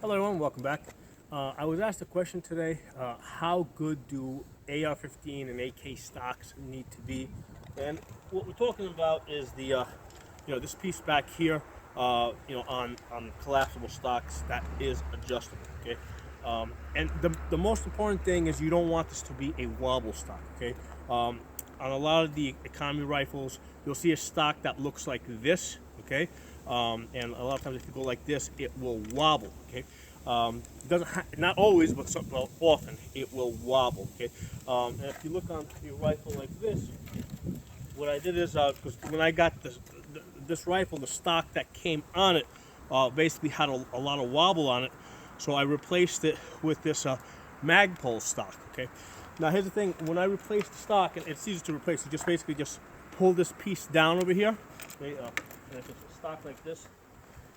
Hello everyone, welcome back. I was asked a question today, how good do AR-15 and AK stocks need to be? And what we're talking about is the, this piece back here, on collapsible stocks that is adjustable, okay? And the most important thing is you don't want this to be a wobble stock, okay? On a lot of the economy rifles, you'll see a stock that looks like this, okay? And a lot of times if you go like this, it will wobble, okay? Doesn't not always, but often it will wobble, okay? And if you look on your rifle like this, what I did is, because when I got this rifle, the stock that came on it basically had a lot of wobble on it, so I replaced it with this Magpul stock, okay? Now here's the thing, when I replace the stock, and it's easy to replace, you just basically just pull this piece down over here, okay? And if it's a stock like this,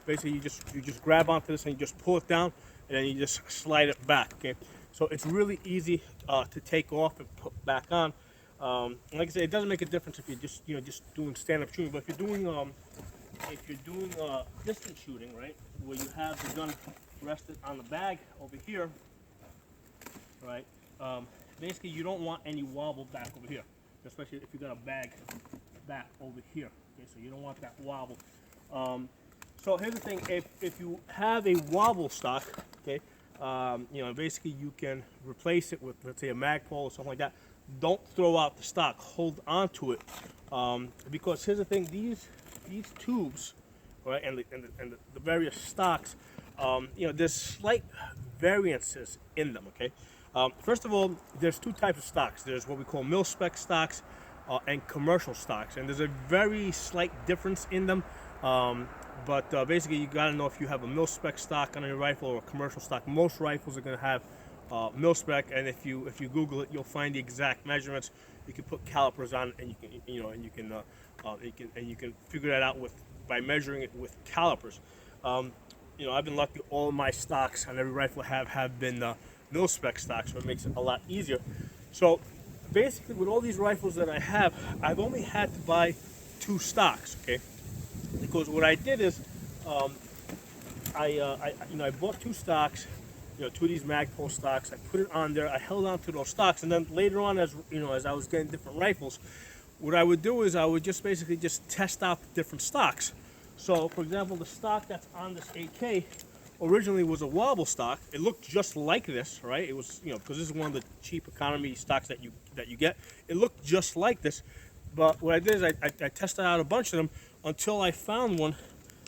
basically you just grab onto this and you just pull it down, and then you just slide it back, okay? So it's really easy to take off and put back on. Like I said, it doesn't make a difference if you're just doing stand-up shooting, but if you're doing distance shooting, right, where you have the gun rested on the bag over here, right? Basically, you don't want any wobble back over here, especially if you got a bag back over here. Okay, so you don't want that wobble. So here's the thing: if you have a wobble stock, okay, basically you can replace it with, let's say, a Magpul or something like that. Don't throw out the stock. Hold on to it, because here's the thing: these tubes, right, and the various stocks, there's slight variances in them. Okay. First of all, there's two types of stocks. There's what we call mil-spec stocks and commercial stocks, and there's a very slight difference in them. But basically, you got to know if you have a mil-spec stock on your rifle or a commercial stock. Most rifles are going to have mil-spec, and if you Google it, you'll find the exact measurements. You can put calipers on it, and you can figure that out by measuring it with calipers. I've been lucky; all of my stocks on every rifle have been mil-spec stocks, so it makes it a lot easier. So basically, with all these rifles that I have, I've only had to buy two stocks, okay? Because what I did is, I bought two stocks, two of these Magpul stocks. I put it on there. I held on to those stocks, and then later on, as I was getting different rifles, what I would do is I would just basically test out the different stocks. So, for example, the stock that's on this AK originally was a wobble stock. It looked just like this, right? It was, because this is one of the cheap economy stocks that you get. It looked just like this, but what I did is I tested out a bunch of them until I found one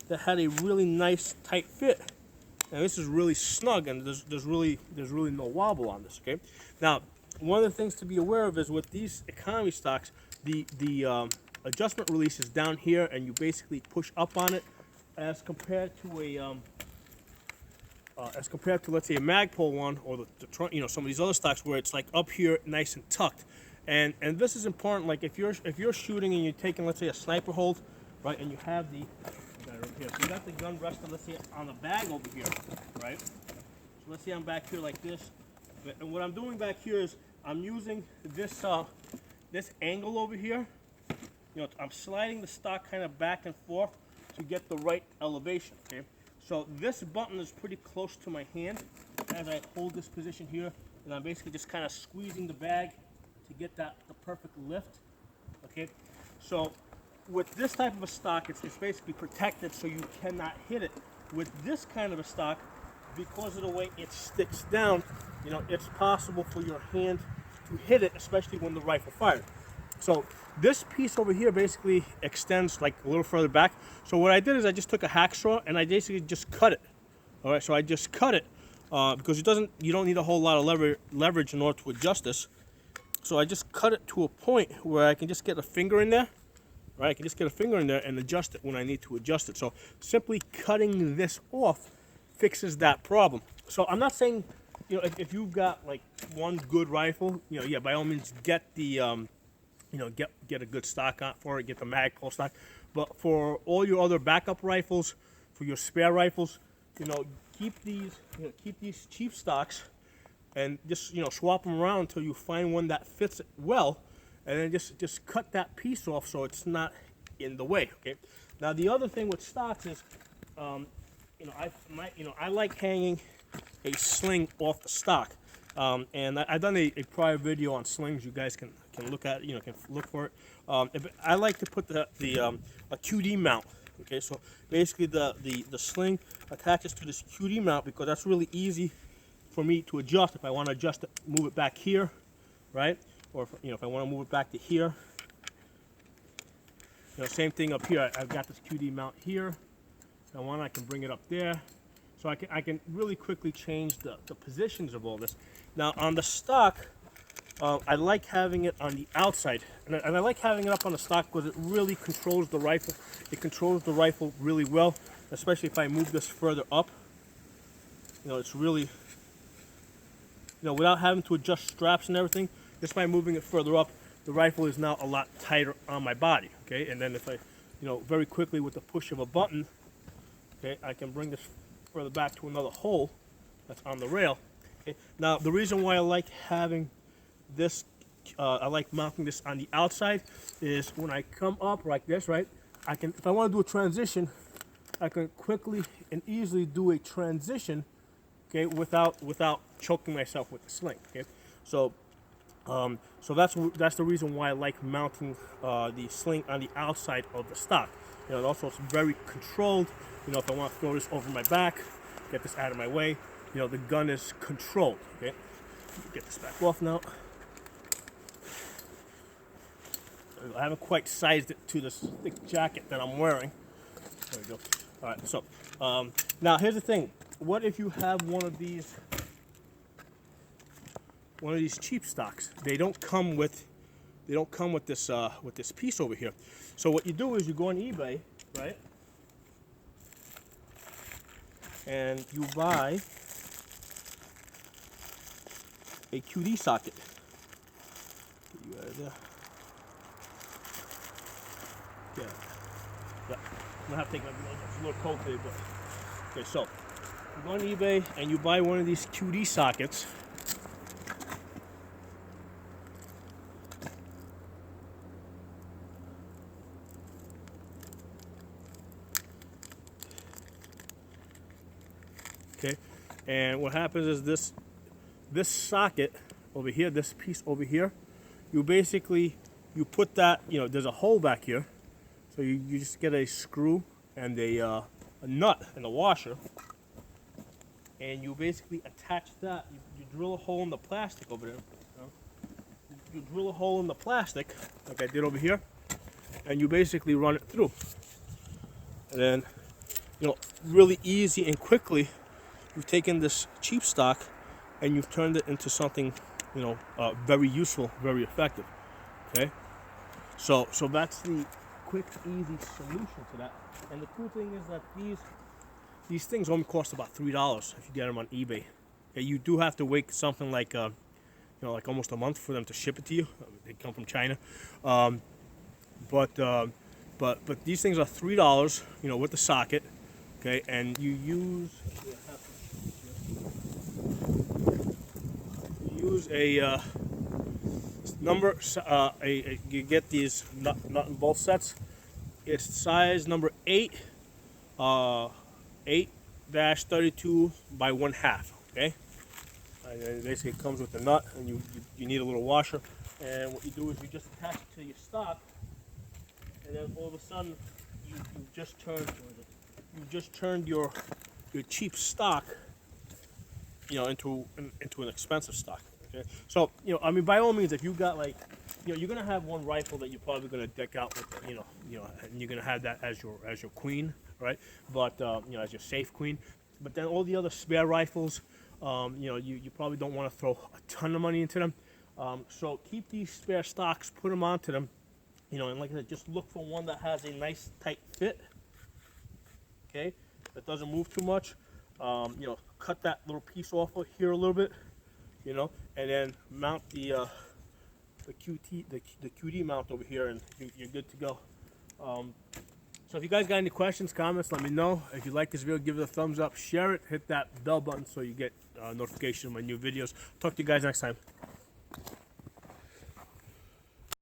that had a really nice tight fit. And this is really snug, and there's really no wobble on this. Okay. Now, one of the things to be aware of is with these economy stocks, the adjustment release is down here, and you basically push up on it, as compared to let's say a Magpul one, or the some of these other stocks where it's like up here, nice and tucked. And this is important. Like if you're shooting and you're taking, let's say, a sniper hold, right, and you have the right here. So you got the gun rested, let's say, on the bag over here, right? So let's say I'm back here like this, and what I'm doing back here is I'm using this this angle over here. I'm sliding the stock kind of back and forth to get the right elevation. Okay. So this button is pretty close to my hand as I hold this position here, and I'm basically just kind of squeezing the bag to get the perfect lift. Okay. So with this type of a stock, it's basically protected, so you cannot hit it. With this kind of a stock, because of the way it sticks down, it's possible for your hand to hit it, especially when the rifle fires. So this piece over here basically extends like a little further back. So what I did is I just took a hacksaw and I basically just cut it. All right, so I just cut it because you don't need a whole lot of leverage in order to adjust this. So I just cut it to a point where I can just get a finger in there. Right, I can just get a finger in there and adjust it when I need to adjust it. So simply cutting this off fixes that problem. So I'm not saying, if you've got like one good rifle, yeah, by all means get the, get a good stock on for it, get the Magpul stock. But for all your other backup rifles, for your spare rifles, keep these cheap stocks, and just swap them around until you find one that fits it well. And then just cut that piece off so it's not in the way. Okay. Now the other thing with stocks is, I like hanging a sling off the stock, and I've done a prior video on slings. You guys can look at, can look for it. I like to put a QD mount. Okay, so basically the sling attaches to this QD mount because that's really easy for me to adjust. If I want to adjust it, move it back here, right? Or if I want to move it back to here. Same thing up here. I've got this QD mount here. If I want, I can bring it up there. So I can really quickly change the positions of all this. Now on the stock, I like having it on the outside, and I like having it up on the stock because it really controls the rifle. It controls the rifle really well, especially if I move this further up. It's really, without having to adjust straps and everything, just by moving it further up, the rifle is now a lot tighter on my body. Okay, and then if I, very quickly with the push of a button, okay, I can bring this further back to another hole that's on the rail. Okay, now the reason why I like having this, I like mounting this on the outside, is when I come up like this, right? I can, if I want to do a transition, I can quickly and easily do a transition, okay, without choking myself with the sling. Okay, so that's the reason why I like mounting the sling on the outside of the stock. And also it's very controlled. If I want to throw this over my back, get this out of my way, the gun is controlled. Okay, get this back off now. I haven't quite sized it to this thick jacket that I'm wearing. There we go. All right, so now here's the thing. What if you have one of these cheap stocks? They don't come with this piece over here. So what you do is you go on eBay, right? And you buy a QD socket. You got it there. Yeah. I'm gonna have to take it's a little cold today, but okay. So you go on eBay and you buy one of these QD sockets. Okay, and what happens is this socket over here, this piece over here, you put that, there's a hole back here, so you just get a screw and a nut and a washer, and you basically attach that. You drill a hole in the plastic over there. You drill a hole in the plastic like I did over here, and you basically run it through, and then really easy and quickly. You've taken this cheap stock and you've turned it into something, very useful, very effective. Okay, so that's the quick, easy solution to that. And the cool thing is that these things only cost about $3 if you get them on eBay. Okay, you do have to wait something like like almost a month for them to ship it to you. They come from China, but these things are $3, with the socket. Okay, and you use a number. You get these nut and bolt sets. It's size number 8, 8-32 by 1/2. Okay, and basically it comes with the nut, and you need a little washer. And what you do is you just attach it to your stock, and then all of a sudden you've just turned your cheap stock, into an expensive stock. Okay, so by all means, if you got you're gonna have one rifle that you're probably gonna deck out with, and you're gonna have that as your queen, right? But as your safe queen. But then all the other spare rifles, you probably don't want to throw a ton of money into them. So keep these spare stocks, put them onto them, and like I said, just look for one that has a nice tight fit. Okay, that doesn't move too much. Cut that little piece off of here a little bit, and then mount the QD mount over here, and you're good to go. So if you guys got any questions, comments, let me know. If you like this video, give it a thumbs up, share it, hit that bell button so you get notification of my new videos. Talk to you guys next time.